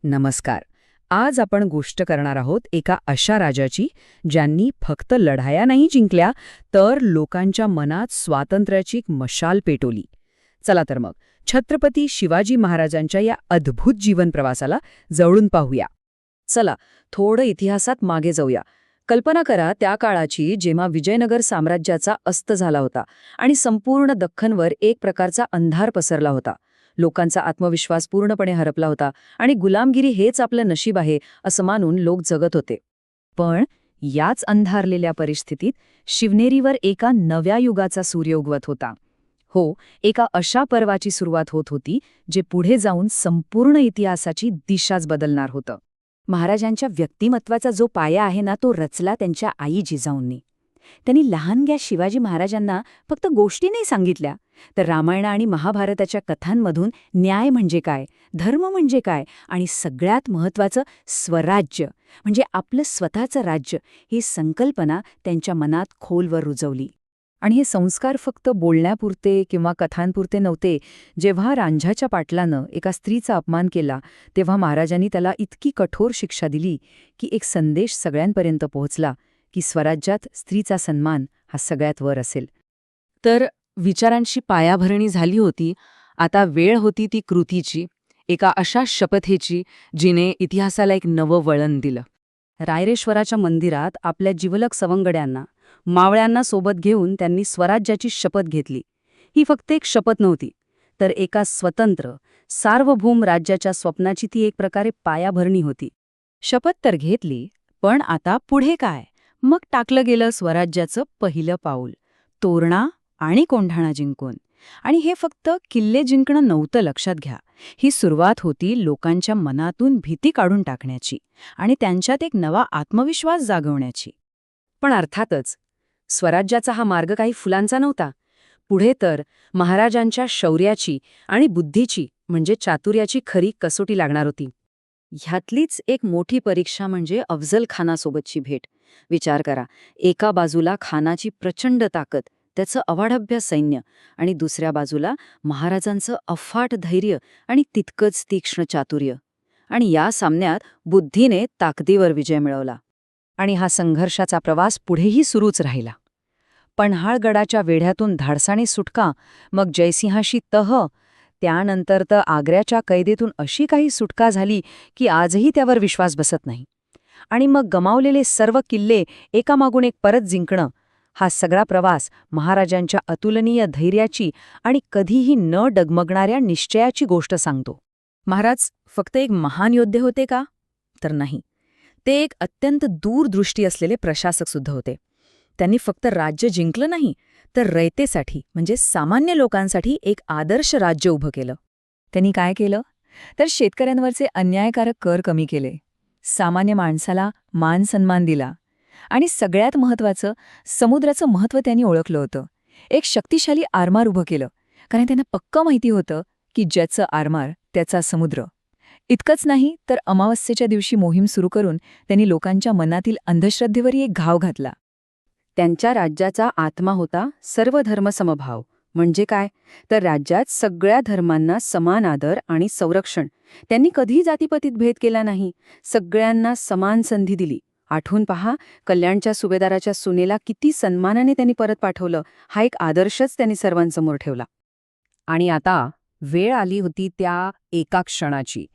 नमस्कार. आज आपण गोष्ट करणार आहोत एका अशा राजाची ज्यांनी फक्त लढाया नाही जिंकल्या तर लोकांच्या मनात स्वातंत्र्याची एक मशाल पेटवली. चला तर मग छत्रपती शिवाजी महाराजांच्या या अद्भुत जीवन प्रवासाला जवळून पाहूया. चला थोडं इतिहासात मागे जाऊया. कल्पना करा त्या काळाची जेव्हा विजयनगर साम्राज्याचा अस्त झाला होता आणि संपूर्ण दख्खनवर एक प्रकारचा अंधार पसरला होता. लोकांचा आत्मविश्वास पूर्णपणे हरपला होता आणि गुलामगिरी हेच आपलं नशीब आहे असं मानून लोक जगत होते. पण याच अंधारलेल्या परिस्थितीत शिवनेरीवर एका नव्या युगाचा सूर्य उगवत होता. हो, एका अशा पर्वाची सुरुवात होत होती जे पुढे जाऊन संपूर्ण इतिहासाची दिशाच बदलणार होतं. महाराजांच्या व्यक्तिमत्वाचा जो पाया आहे ना, तो रचला त्यांच्या आई जिजाऊंनी. त्यांनी लहानग्या शिवाजी महाराजांना फक्त गोष्टी नाही सांगितल्या, तर रामायण आणि महाभारताच्या कथांमधून न्याय म्हणजे काय, धर्म म्हणजे काय आणि सगळ्यात महत्त्वाचं स्वराज्य म्हणजे आपलं स्वतःचं राज्य ही संकल्पना त्यांच्या मनात खोलवर रुजवली. आणि हे संस्कार फक्त बोलण्यापुरते किंवा कथांपुरते नव्हते. जेव्हा रांझ्याच्या पाटलानं एका स्त्रीचा अपमान केला तेव्हा महाराजांनी त्याला इतकी कठोर शिक्षा दिली की एक संदेश सगळ्यांपर्यंत पोहोचला की स्वराज्यात स्त्रीचा सन्मान हा सगळ्यात वर असेल. तर विचारांची पायाभरणी झाली होती. आता वेळ होती ती कृतीची, एका अशा शपथेची जिने इतिहासाला एक नवं वळण दिलं. रायरेश्वराच्या मंदिरात आपल्या जिवलग सवंगड्यांना, मावळ्यांना सोबत घेऊन त्यांनी स्वराज्याची शपथ घेतली. ही फक्त एक शपथ नव्हती, तर एका स्वतंत्र, सार्वभौम राज्याच्या स्वप्नाची ती एक प्रकारे पायाभरणी होती. शपथ तर घेतली, पण आता पुढे काय? मग टाकलं गेलं स्वराज्याचं पहिलं पाऊल, तोरणा आणि कोंढाणा जिंकून. आणि हे फक्त किल्ले जिंकणं नव्हतं, लक्षात घ्या. ही सुरुवात होती लोकांच्या मनातून भीती काढून टाकण्याची आणि त्यांच्यात एक नवा आत्मविश्वास जागवण्याची. पण अर्थातच स्वराज्याचा हा मार्ग काही फुलांचा नव्हता. पुढे तर महाराजांच्या शौर्याची आणि बुद्धीची म्हणजे चातुर्याची खरी कसोटी लागणार होती. ह्यातलीच एक मोठी परीक्षा म्हणजे अफझल खानासोबतची भेट. विचार करा, एका बाजूला खानाची प्रचंड ताकद, त्याचं अवाढव्य सैन्य आणि दुसऱ्या बाजूला महाराजांचं अफाट धैर्य आणि तितकंच तीक्ष्ण चातुर्य. आणि या सामन्यात बुद्धीने ताकदीवर विजय मिळवला. आणि हा संघर्षाचा प्रवास पुढेही सुरूच राहिला. पन्हाळगडाच्या वेढ्यातून धाडसाने सुटका, मग जयसिंहाशी तह, त्यानंतर तर आग्र्याच्या कैदेतून अशी काही सुटका झाली की आजही त्यावर विश्वास बसत नाही. आणि मग गमावलेले सर्व किल्ले एकामागून एक परत जिंकणं. हा सगळा प्रवास महाराजांच्या अतुलनीय धैर्याची आणि कधीही न डगमगणाऱ्या निश्चयाची गोष्ट सांगतो. महाराज फक्त एक महान योद्धे होते का? तर नाही. ते एक अत्यंत दूरदृष्टी असलेले प्रशासक सुद्धा होते. त्यांनी फक्त राज्य जिंकलं नाही, तर रयतेसाठी म्हणजे सामान्य लोकांसाठी एक आदर्श राज्य उभं केलं. त्यांनी काय केलं? तर शेतकऱ्यांवरचे अन्यायकारक कर कमी केले, सामान्य माणसाला मान सन्मान दिला आणि सगळ्यात महत्त्वाचं, समुद्राचं महत्त्व त्यांनी ओळखलं होतं. एक शक्तिशाली आरमार उभं केलं, कारण त्यांना पक्कं माहिती होतं की ज्याचं आरमार त्याचा समुद्र. इतकंच नाही तर अमावस्येच्या दिवशी मोहीम सुरू करून त्यांनी लोकांच्या मनातील अंधश्रद्धेवरही एक घाव घातला. त्यांच्या राज्याचा आत्मा होता सर्वधर्मसमभाव. म्हणजे काय? तर राज्यात सगळ्या धर्मांना समान आदर आणि संरक्षण. त्यांनी कधीही जातीपतीत भेद केला नाही, सगळ्यांना समान संधी दिली. आठवून पहा, कल्याणच्या सुभेदाराच्या सुनेला किती सन्मानाने त्यांनी परत पाठवलं. हा एक आदर्शच त्यांनी सर्वांसमोर ठेवला. आणि आता वेळ आली होती त्या एका क्षणाची,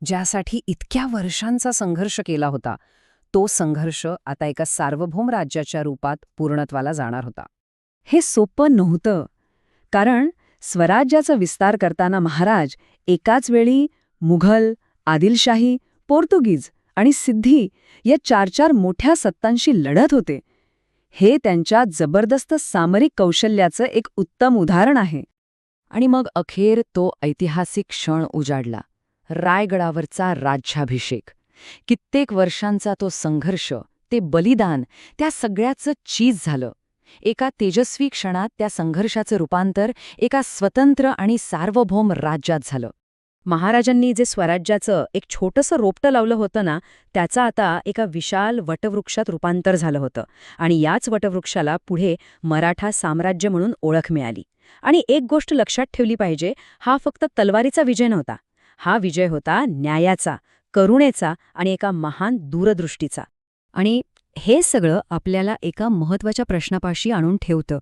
ज्यासाठी इतक्या वर्षांचा संघर्ष केला होता. तो संघर्ष आता एका सार्वभौम राज्याच्या रूपात पूर्णत्वाला जाणार होता. हे सोपं नव्हतं, कारण स्वराज्याचा विस्तार करताना महाराज एकाच वेळी मुघल, आदिलशाही, पोर्तुगीज आणि सिद्धी या 4 मोठ्या सत्तांशी लढत होते. हे त्यांच्या जबरदस्त सामरिक कौशल्याचं एक उत्तम उदाहरण आहे. आणि मग अखेर तो ऐतिहासिक क्षण उजाडला, रायगडावरचा राज्याभिषेक. कित्येक वर्षांचा तो संघर्ष, ते बलिदान, त्या सगळ्याचं चीज झालं. एका तेजस्वी क्षणात त्या संघर्षाचं रूपांतर एका स्वतंत्र आणि सार्वभौम राज्यात झालं. महाराजांनी जे स्वराज्याचं एक छोटंसं रोपटं लावलं होतं ना, त्याचं आता एका विशाल वटवृक्षात रूपांतर झालं होतं. आणि याच वटवृक्षाला पुढे मराठा साम्राज्य म्हणून ओळख मिळाली. आणि एक गोष्ट लक्षात ठेवली पाहिजे, हा फक्त तलवारीचा विजय नव्हता. हा विजय होता न्यायाचा, करुणेचा आणि एका महान दूरदृष्टीचा. आणि हे सगळं आपल्याला एका महत्त्वाच्या प्रश्नापाशी आणून ठेवतं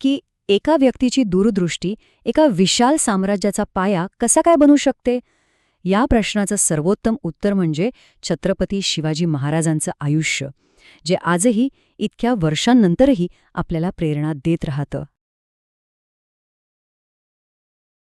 की एका व्यक्तीची दूरदृष्टी एका विशाल साम्राज्याचा पाया कसा काय बनू शकते. या प्रश्नाचं सर्वोत्तम उत्तर म्हणजे छत्रपती शिवाजी महाराजांचं आयुष्य, जे आजही इतक्या वर्षांनंतरही आपल्याला प्रेरणा देत राहतं.